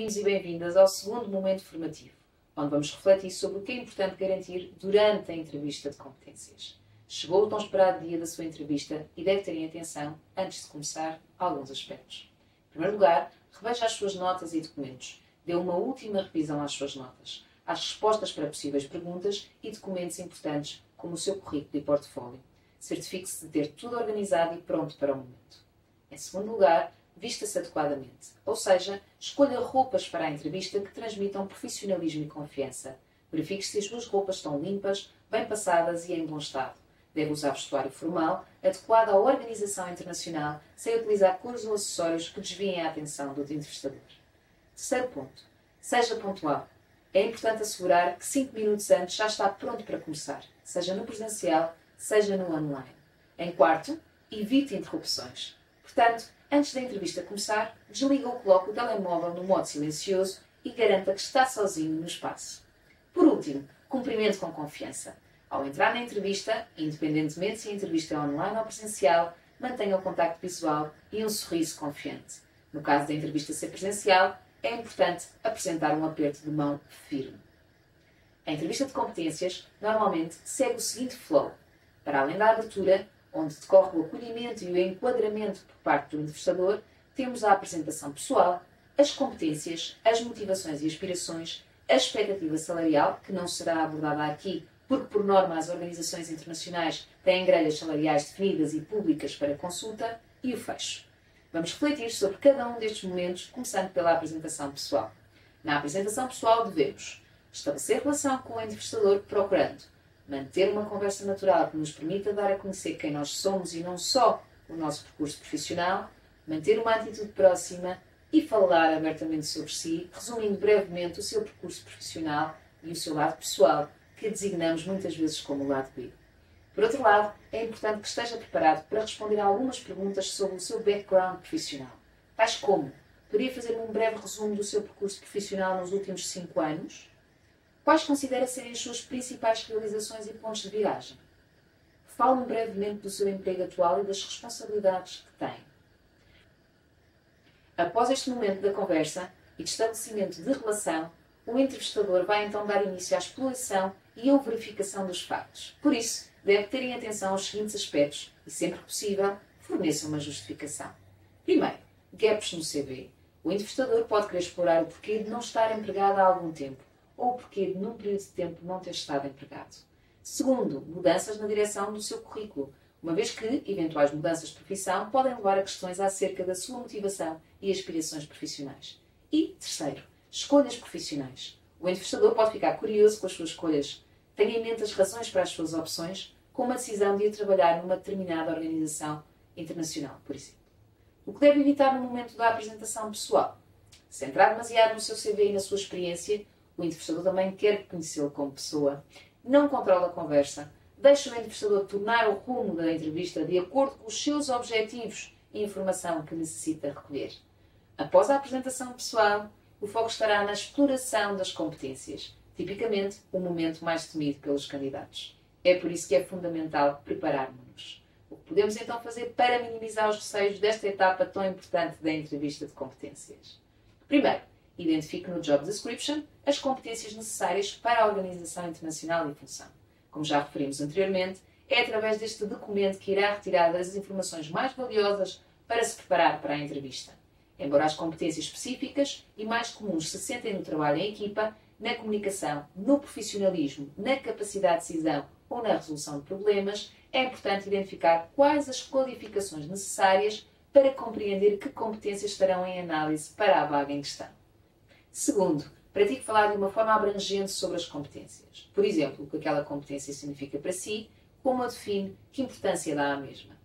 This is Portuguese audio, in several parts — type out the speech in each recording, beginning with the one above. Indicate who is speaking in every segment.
Speaker 1: bem-vindos e bem-vindas ao segundo momento formativo, onde vamos refletir sobre o que é importante garantir durante a entrevista de competências. Chegou o tão esperado dia da sua entrevista e deve ter em atenção, antes de começar, alguns aspectos. Em primeiro lugar, reveja as suas notas e documentos. Dê uma última revisão às suas notas, às respostas para possíveis perguntas e documentos importantes, como o seu currículo e portfólio. Certifique-se de ter tudo organizado e pronto para o momento. Em segundo lugar, vista-se adequadamente, ou seja, escolha roupas para a entrevista que transmitam profissionalismo e confiança. Verifique se as suas roupas estão limpas, bem passadas e em bom estado. Deve usar vestuário formal, adequado à organização internacional, sem utilizar cores ou acessórios que desviem a atenção do entrevistador. Terceiro ponto. Seja pontual. É importante assegurar que 5 minutos antes já está pronto para começar, seja no presencial, seja no online. Em quarto, evite interrupções. Portanto, antes da entrevista começar, desliga ou coloque o telemóvel no modo silencioso e garanta que está sozinho no espaço. Por último, cumprimento com confiança. Ao entrar na entrevista, independentemente se a entrevista é online ou presencial, mantenha o contacto visual e um sorriso confiante. No caso da entrevista ser presencial, é importante apresentar um aperto de mão firme. A entrevista de competências normalmente segue o seguinte flow. Para além da abertura, onde decorre o acolhimento e o enquadramento por parte do entrevistador, temos a apresentação pessoal, as competências, as motivações e aspirações, a expectativa salarial, que não será abordada aqui, porque por norma as organizações internacionais têm grelhas salariais definidas e públicas para consulta, e o fecho. Vamos refletir sobre cada um destes momentos, começando pela apresentação pessoal. Na apresentação pessoal devemos estabelecer relação com o entrevistador procurando manter uma conversa natural que nos permita dar a conhecer quem nós somos e não só o nosso percurso profissional, manter uma atitude próxima e falar abertamente sobre si, resumindo brevemente o seu percurso profissional e o seu lado pessoal, que designamos muitas vezes como o lado B. Por outro lado, é importante que esteja preparado para responder a algumas perguntas sobre o seu background profissional, tais como: poderia fazer-me um breve resumo do seu percurso profissional nos últimos 5 anos? Quais considera serem as suas principais realizações e pontos de viragem? Fale-me brevemente do seu emprego atual e das responsabilidades que tem. Após este momento da conversa e de estabelecimento de relação, o entrevistador vai então dar início à exploração e à verificação dos factos. Por isso, deve ter em atenção aos seguintes aspectos e, sempre que possível, forneça uma justificação. Primeiro, gaps no CV. O entrevistador pode querer explorar o porquê de não estar empregado há algum tempo ou o porquê de, num período de tempo, não ter estado empregado. Segundo, mudanças na direção do seu currículo, uma vez que eventuais mudanças de profissão podem levar a questões acerca da sua motivação e aspirações profissionais. E, terceiro, escolhas profissionais. O entrevistador pode ficar curioso com as suas escolhas. Tenha em mente as razões para as suas opções, como a decisão de ir trabalhar numa determinada organização internacional, por exemplo. O que deve evitar no momento da apresentação pessoal? Centrar demasiado no seu CV e na sua experiência, o entrevistador também quer conhecê-lo como pessoa. Não controla a conversa. Deixe o entrevistador tornar o rumo da entrevista de acordo com os seus objetivos e informação que necessita recolher. Após a apresentação pessoal, o foco estará na exploração das competências, tipicamente o momento mais temido pelos candidatos. É por isso que é fundamental prepararmos-nos. O que podemos então fazer para minimizar os receios desta etapa tão importante da entrevista de competências? Primeiro, identifique no Job Description as competências necessárias para a organização internacional e função. Como já referimos anteriormente, é através deste documento que irá retirar as informações mais valiosas para se preparar para a entrevista. Embora as competências específicas e mais comuns se sentem no trabalho em equipa, na comunicação, no profissionalismo, na capacidade de decisão ou na resolução de problemas, é importante identificar quais as qualificações necessárias para compreender que competências estarão em análise para a vaga em questão. Segundo, pratique falar de uma forma abrangente sobre as competências. Por exemplo, o que aquela competência significa para si, como a define, que importância dá à mesma.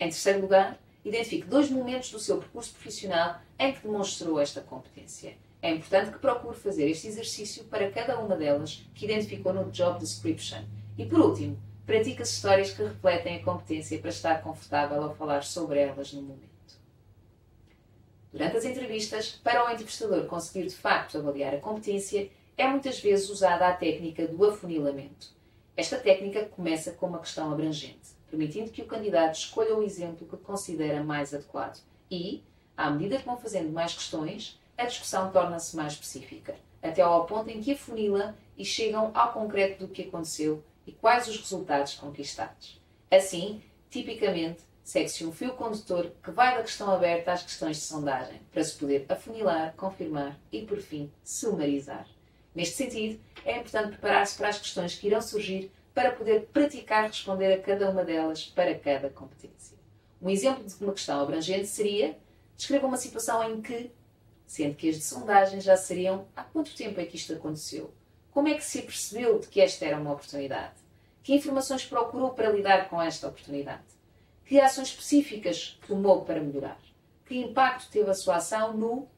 Speaker 1: Em terceiro lugar, identifique 2 momentos do seu percurso profissional em que demonstrou esta competência. É importante que procure fazer este exercício para cada uma delas que identificou no Job Description. E por último, pratique as histórias que refletem a competência para estar confortável ao falar sobre elas no momento. Durante as entrevistas, para o entrevistador conseguir de facto avaliar a competência, é muitas vezes usada a técnica do afunilamento. Esta técnica começa com uma questão abrangente, permitindo que o candidato escolha o exemplo que considera mais adequado e, à medida que vão fazendo mais questões, a discussão torna-se mais específica, até ao ponto em que afunila e chegam ao concreto do que aconteceu e quais os resultados conquistados. Assim, tipicamente, segue-se um fio condutor que vai da questão aberta às questões de sondagem, para se poder afunilar, confirmar e, por fim, sumarizar. Neste sentido, é importante preparar-se para as questões que irão surgir para poder praticar responder a cada uma delas para cada competência. Um exemplo de uma questão abrangente seria: descreva uma situação em que, sendo que as de sondagem já seriam há quanto tempo é que isto aconteceu? Como é que se apercebeu de que esta era uma oportunidade? Que informações procurou para lidar com esta oportunidade? Que ações específicas tomou para melhorar? Que impacto teve a sua ação no...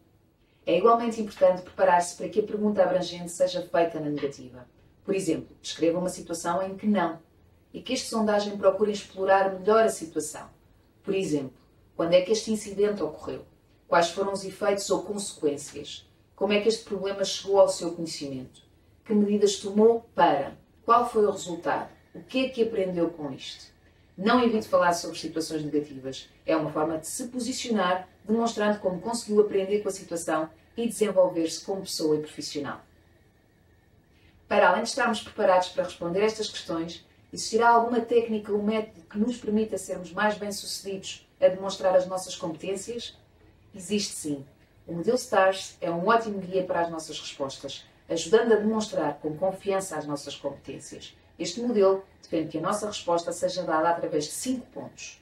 Speaker 1: É igualmente importante preparar-se para que a pergunta abrangente seja feita na negativa. Por exemplo, descreva uma situação em que não, e que esta sondagem procure explorar melhor a situação. Por exemplo, quando é que este incidente ocorreu? Quais foram os efeitos ou consequências? Como é que este problema chegou ao seu conhecimento? Que medidas tomou para? Qual foi o resultado? O que é que aprendeu com isto? Não evite falar sobre situações negativas. É uma forma de se posicionar, demonstrando como conseguiu aprender com a situação e desenvolver-se como pessoa e profissional. Para além de estarmos preparados para responder estas questões, existirá alguma técnica ou método que nos permita sermos mais bem-sucedidos a demonstrar as nossas competências? Existe sim. O modelo STARS é um ótimo guia para as nossas respostas, ajudando a demonstrar com confiança as nossas competências. Este modelo defende que a nossa resposta seja dada através de 5 pontos.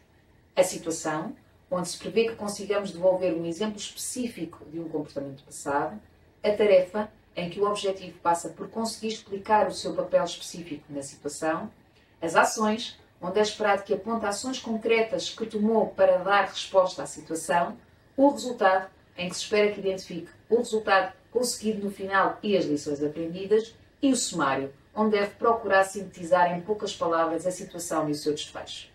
Speaker 1: A situação, onde se prevê que consigamos devolver um exemplo específico de um comportamento passado. A tarefa, em que o objetivo passa por conseguir explicar o seu papel específico na situação. As ações, onde é esperado que aponte ações concretas que tomou para dar resposta à situação. O resultado, em que se espera que identifique o resultado conseguido no final e as lições aprendidas. E o sumário, onde deve procurar sintetizar em poucas palavras a situação e o seu desfecho.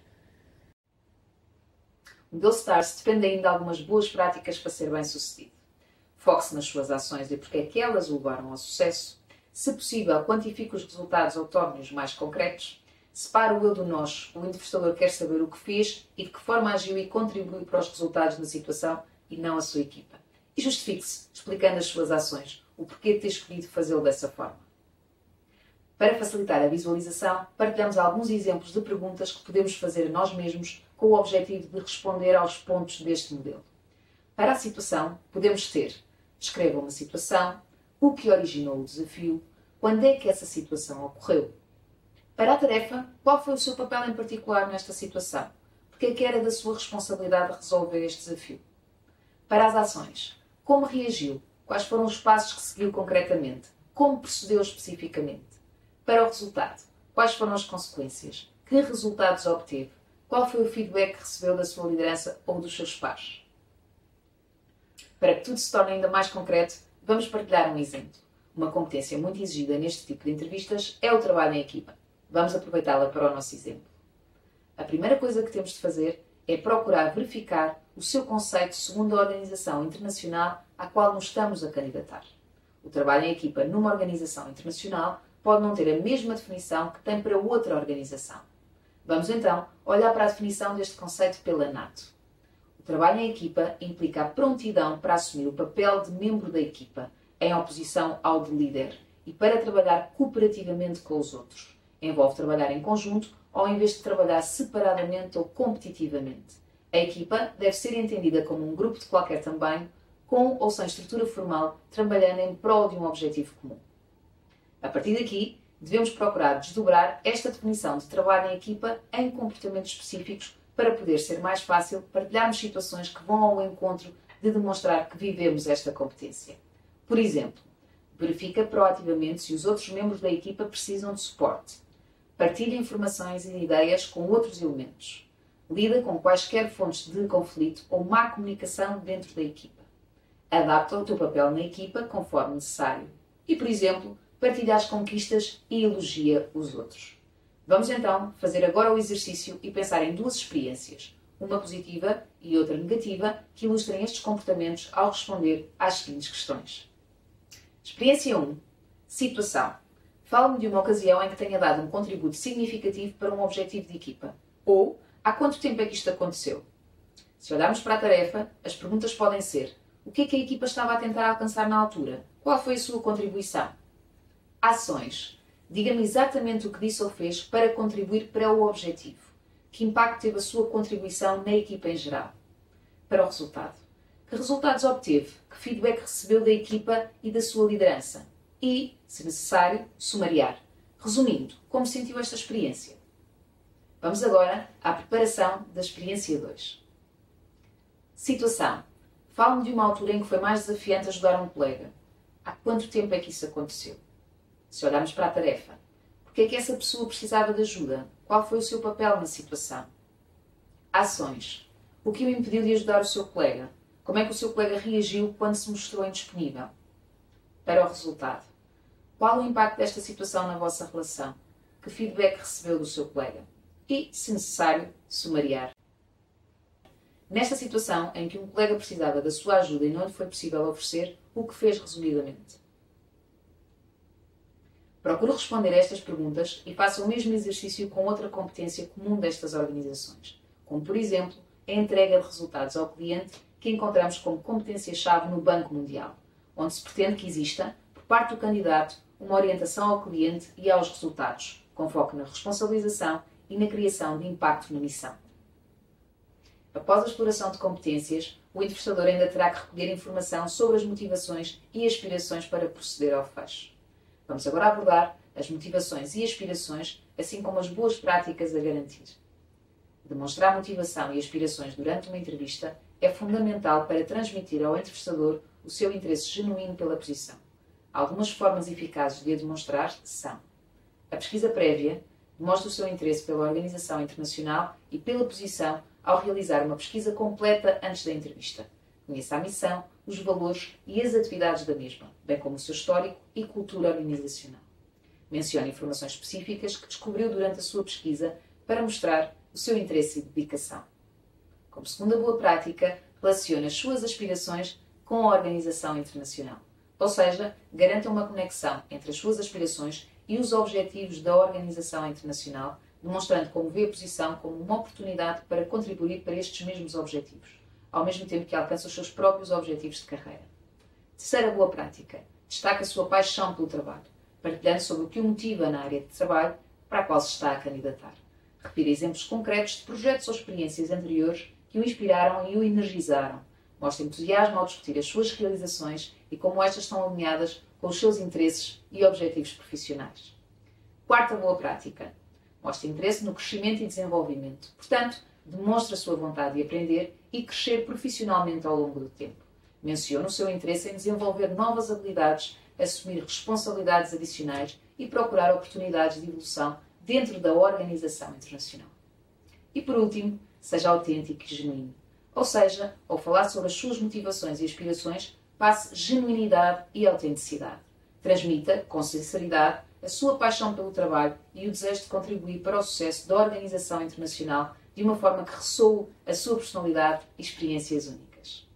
Speaker 1: O modelo STARS depende ainda de algumas boas práticas para ser bem-sucedido. Foque-se nas suas ações e porque é que elas o levaram ao sucesso. Se possível, quantifique os resultados ou torne-os mais concretos. Separe o eu do nós. O entrevistador quer saber o que fez e de que forma agiu e contribuiu para os resultados da situação e não a sua equipa. E justifique-se, explicando as suas ações, o porquê de ter escolhido fazê-lo dessa forma. Para facilitar a visualização, partilhamos alguns exemplos de perguntas que podemos fazer a nós mesmos com o objetivo de responder aos pontos deste modelo. Para a situação, podemos ter: descreva uma situação, o que originou o desafio, quando é que essa situação ocorreu. Para a tarefa, qual foi o seu papel em particular nesta situação? Porque é que era da sua responsabilidade resolver este desafio? Para as ações, como reagiu? Quais foram os passos que seguiu concretamente? Como procedeu especificamente? Para o resultado, quais foram as consequências? Que resultados obteve? Qual foi o feedback que recebeu da sua liderança ou dos seus pares? Para que tudo se torne ainda mais concreto, vamos partilhar um exemplo. Uma competência muito exigida neste tipo de entrevistas é o trabalho em equipa. Vamos aproveitá-la para o nosso exemplo. A primeira coisa que temos de fazer é procurar verificar o seu conceito segundo a organização internacional à qual nos estamos a candidatar. O trabalho em equipa numa organização internacional pode não ter a mesma definição que tem para outra organização. Vamos então olhar para a definição deste conceito pela NATO. O trabalho em equipa implica a prontidão para assumir o papel de membro da equipa, em oposição ao de líder, e para trabalhar cooperativamente com os outros. Envolve trabalhar em conjunto, ao invés de trabalhar separadamente ou competitivamente. A equipa deve ser entendida como um grupo de qualquer tamanho, com ou sem estrutura formal, trabalhando em prol de um objetivo comum. A partir daqui, devemos procurar desdobrar esta definição de trabalho em equipa em comportamentos específicos para poder ser mais fácil partilharmos situações que vão ao encontro de demonstrar que vivemos esta competência. Por exemplo, verifica proativamente se os outros membros da equipa precisam de suporte. Partilha informações e ideias com outros elementos. Lida com quaisquer fontes de conflito ou má comunicação dentro da equipa. Adapta o teu papel na equipa conforme necessário. E, por exemplo, partilha as conquistas e elogia os outros. Vamos então fazer agora o exercício e pensar em 2 experiências, uma positiva e outra negativa, que ilustrem estes comportamentos ao responder às seguintes questões. Experiência 1. Situação. Fala-me de uma ocasião em que tenha dado um contributo significativo para um objetivo de equipa. Ou, há quanto tempo é que isto aconteceu? Se olharmos para a tarefa, as perguntas podem ser: O que é que a equipa estava a tentar alcançar na altura? Qual foi a sua contribuição? Ações. Diga-me exatamente o que disse ou fez para contribuir para o objetivo. Que impacto teve a sua contribuição na equipa em geral? Para o resultado. Que resultados obteve? Que feedback recebeu da equipa e da sua liderança? E, se necessário, sumariar. Resumindo, como sentiu esta experiência? Vamos agora à preparação da experiência 2. Situação. Fale-me de uma altura em que foi mais desafiante ajudar um colega. Há quanto tempo é que isso aconteceu? Se olharmos para a tarefa, porque é que essa pessoa precisava de ajuda? Qual foi o seu papel na situação? Ações. O que o impediu de ajudar o seu colega? Como é que o seu colega reagiu quando se mostrou indisponível? Para o resultado. Qual o impacto desta situação na vossa relação? Que feedback recebeu do seu colega? E, se necessário, sumariar. Nesta situação em que um colega precisava da sua ajuda e não lhe foi possível oferecer, o que fez resumidamente? Procure responder a estas perguntas e faça o mesmo exercício com outra competência comum destas organizações, como, por exemplo, a entrega de resultados ao cliente, que encontramos como competência-chave no Banco Mundial, onde se pretende que exista, por parte do candidato, uma orientação ao cliente e aos resultados, com foco na responsabilização e na criação de impacto na missão. Após a exploração de competências, o entrevistador ainda terá que recolher informação sobre as motivações e aspirações para proceder ao fecho. Vamos agora abordar as motivações e aspirações, assim como as boas práticas a garantir. Demonstrar motivação e aspirações durante uma entrevista é fundamental para transmitir ao entrevistador o seu interesse genuíno pela posição. Algumas formas eficazes de a demonstrar são: a pesquisa prévia demonstra o seu interesse pela organização internacional e pela posição ao realizar uma pesquisa completa antes da entrevista. Conheça a missão, os valores e as atividades da mesma, bem como o seu histórico e cultura organizacional. Mencione informações específicas que descobriu durante a sua pesquisa para mostrar o seu interesse e dedicação. Como segunda boa prática, relacione as suas aspirações com a organização internacional. Ou seja, garanta uma conexão entre as suas aspirações e os objetivos da organização internacional, demonstrando como vê a posição como uma oportunidade para contribuir para estes mesmos objetivos, ao mesmo tempo que alcança os seus próprios objetivos de carreira. Terceira boa prática. Destaque a sua paixão pelo trabalho, partilhando sobre o que o motiva na área de trabalho para a qual se está a candidatar. Refira exemplos concretos de projetos ou experiências anteriores que o inspiraram e o energizaram. Mostre entusiasmo ao discutir as suas realizações e como estas estão alinhadas com os seus interesses e objetivos profissionais. Quarta boa prática. Mostre interesse no crescimento e desenvolvimento. Portanto, demonstre a sua vontade de aprender e crescer profissionalmente ao longo do tempo. Mencione o seu interesse em desenvolver novas habilidades, assumir responsabilidades adicionais e procurar oportunidades de evolução dentro da organização internacional. E por último, seja autêntico e genuíno. Ou seja, ao falar sobre as suas motivações e aspirações, passe genuinidade e autenticidade. Transmita, com sinceridade, a sua paixão pelo trabalho e o desejo de contribuir para o sucesso da organização internacional de uma forma que ressoe a sua personalidade e experiências únicas.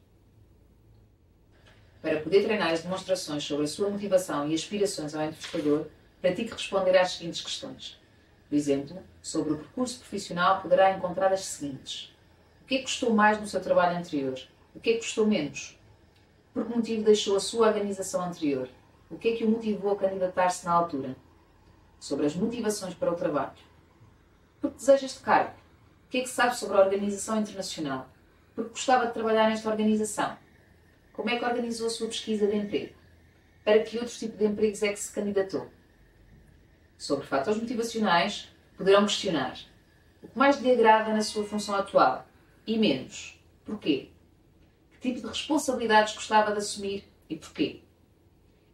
Speaker 1: Para poder treinar as demonstrações sobre a sua motivação e aspirações ao entrevistador, pratique responder às seguintes questões. Por exemplo, sobre o percurso profissional poderá encontrar as seguintes: o que é que gostou mais no seu trabalho anterior? O que é que gostou menos? Por que motivo deixou a sua organização anterior? O que é que o motivou a candidatar-se na altura? Sobre as motivações para o trabalho. Por que deseja este cargo? O que é que sabe sobre a organização internacional? Por que gostava de trabalhar nesta organização? Como é que organizou a sua pesquisa de emprego? Para que outro tipo de empregos é que se candidatou? Sobre fatores motivacionais, poderão questionar: o que mais lhe agrada na sua função atual? E menos? Porquê? Que tipo de responsabilidades gostava de assumir e porquê?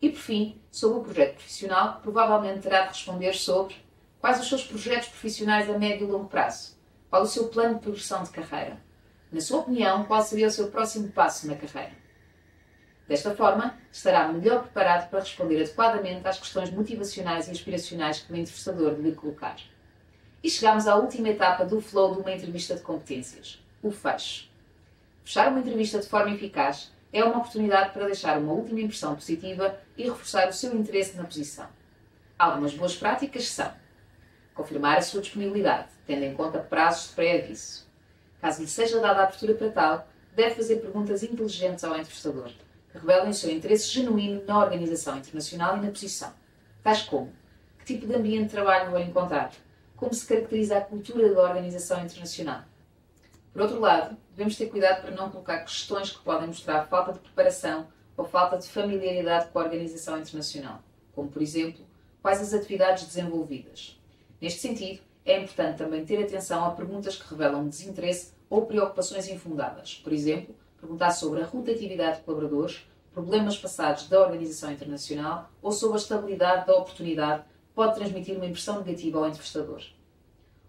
Speaker 1: E, por fim, sobre o projeto profissional, provavelmente terá de responder sobre quais os seus projetos profissionais a médio e longo prazo, qual o seu plano de progressão de carreira. Na sua opinião, qual seria o seu próximo passo na carreira? Desta forma, estará melhor preparado para responder adequadamente às questões motivacionais e aspiracionais que o entrevistador lhe colocar. E chegamos à última etapa do flow de uma entrevista de competências, o fecho. Fechar uma entrevista de forma eficaz é uma oportunidade para deixar uma última impressão positiva e reforçar o seu interesse na posição. Algumas boas práticas são: confirmar a sua disponibilidade, tendo em conta prazos de pré-aviso. Caso lhe seja dada a abertura para tal, deve fazer perguntas inteligentes ao entrevistador, que revelem o seu interesse genuíno na organização internacional e na posição. Tais como: que tipo de ambiente de trabalho vão encontrar? Como se caracteriza a cultura da organização internacional? Por outro lado, devemos ter cuidado para não colocar questões que podem mostrar falta de preparação ou falta de familiaridade com a organização internacional, como, por exemplo, quais as atividades desenvolvidas. Neste sentido, é importante também ter atenção a perguntas que revelam desinteresse ou preocupações infundadas. Por exemplo, perguntar sobre a rotatividade de colaboradores, problemas passados da organização internacional ou sobre a estabilidade da oportunidade pode transmitir uma impressão negativa ao entrevistador.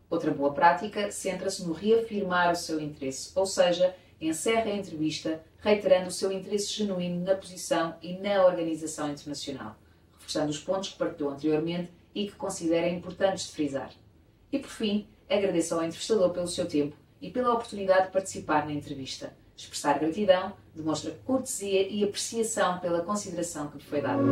Speaker 1: Outra boa prática centra-se no reafirmar o seu interesse, ou seja, encerre a entrevista reiterando o seu interesse genuíno na posição e na organização internacional, reforçando os pontos que partilhou anteriormente e que considera importantes de frisar. E, por fim, agradeça ao entrevistador pelo seu tempo e pela oportunidade de participar na entrevista. Expressar gratidão demonstra cortesia e apreciação pela consideração que lhe foi dada.